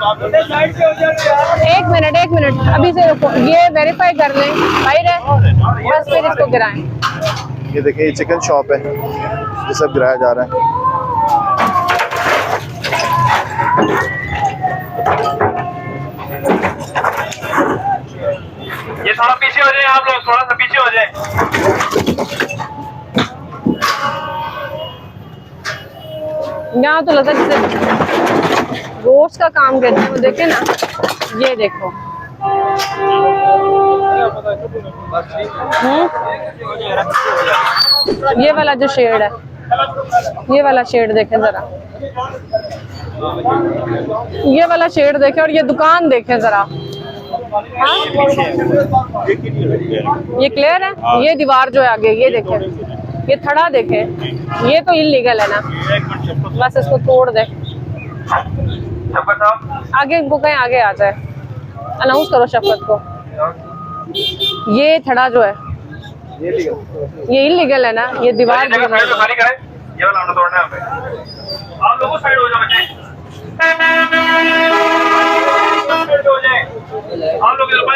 एक मिनट अभी से रुको, ये वेरीफाई कर लें बाहर है, बस फिर इसको गिराएं। ये देखिए, ये चिकन शॉप है, ये सब गिराया जा रहा है। ये थोड़ा पीछे हो जाए आप लोग, थोड़ा सा पीछे हो जाए। यहाँ तो लगता है जैसे गोश्त का काम करते हैं, वो देखे ना, ये देखो। ये वाला जो शेड है, ये वाला शेड देखें जरा, ये वाला शेड देखें, और ये दुकान देखें जरा। हाँ? ये क्लियर है। ये दीवार जो है आगे, ये देखें, ये थड़ा देखें, ये तो इल्लीगल है ना, बस इसको तोड़ दे। आगे इनको कहीं आगे आ जाए, अनाउंस करो शफकत को। ये थड़ा जो है ये इल्लीगल है ना, ये दीवार खाली करें, ये वाला तोड़ना है। आप लोगों साइड हो जाओ बच्चे, आप लोग